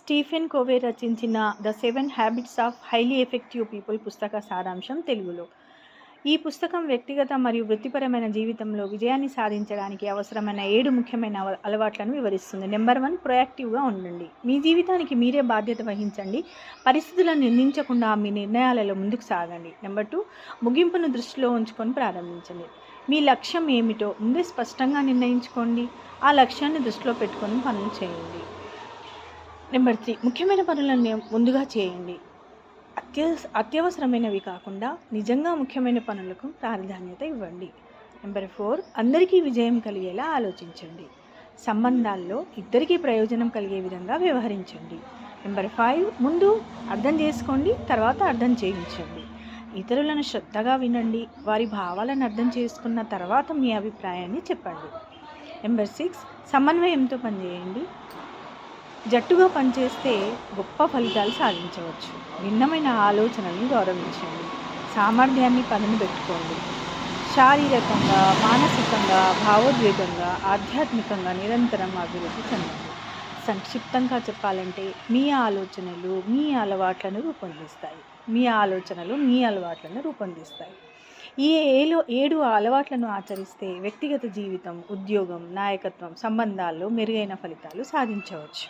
Stephen Kovai రచించిన the 7 habits of highly effective people పుస్తక సారాంశం తెలుగులో. ఈ పుస్తకం వ్యక్తిగత మరియు వృత్తిపరమైన జీవితంలో విజయాన్ని సాధించడానికి అవసరమైన 7 ముఖ్యమైన అలవాట్లను వివరిస్తుంది. నెంబర్ 1, ప్రొయాక్టివ్గా ఉండండి. మీ జీవితానికి మీరే బాధ్యత వహించండి. పరిస్థితులను నిందించకుండా మీ నిర్ణయాలలో ముందుకు సాగండి. నెంబర్ 2, ముగింపును దృష్టిలో ఉంచుకొని ప్రారంభించండి. మీ లక్ష్యం ఏమిటో ముందే స్పష్టంగా నిర్ణయించుకోండి. ఆ లక్ష్యాన్ని దృష్టిలో పెట్టుకొని పనులు చేయండి. నెంబర్ 3, ముఖ్యమైన పనులను ముందుగా చేయండి. అత్యవసరమైనవి కాకుండా నిజంగా ముఖ్యమైన పనులకు ప్రాధాన్యత ఇవ్వండి. నెంబర్ 4, అందరికీ విజయం కలిగేలా ఆలోచించండి. సంబంధాల్లో ఇద్దరికీ ప్రయోజనం కలిగే విధంగా వ్యవహరించండి. నెంబర్ 5, ముందు అర్థం చేసుకోండి, తర్వాత అర్థం చేయించండి. ఇతరులను శ్రద్ధగా వినండి, వారి భావాలను అర్థం చేసుకున్న తర్వాత మీ అభిప్రాయాన్ని చెప్పండి. నెంబర్ 6, సమన్వయంతో పనిచేయండి. జట్టుగా పనిచేస్తే గొప్ప ఫలితాలు సాధించవచ్చు. భిన్నమైన ఆలోచనలను గౌరవించండి. సామర్థ్యాన్ని పదును పెట్టుకోండి. శారీరకంగా, మానసికంగా, భావోద్వేగంగా, ఆధ్యాత్మికంగా నిరంతరం అభివృద్ధి చెందండి. సంక్షిప్తంగా చెప్పాలంటే మీ ఆలోచనలు మీ అలవాట్లను రూపొందిస్తాయి. ఈ 7 అలవాట్లను ఆచరిస్తే వ్యక్తిగత జీవితం, ఉద్యోగం, నాయకత్వం, సంబంధాల్లో మెరుగైన ఫలితాలు సాధించవచ్చు.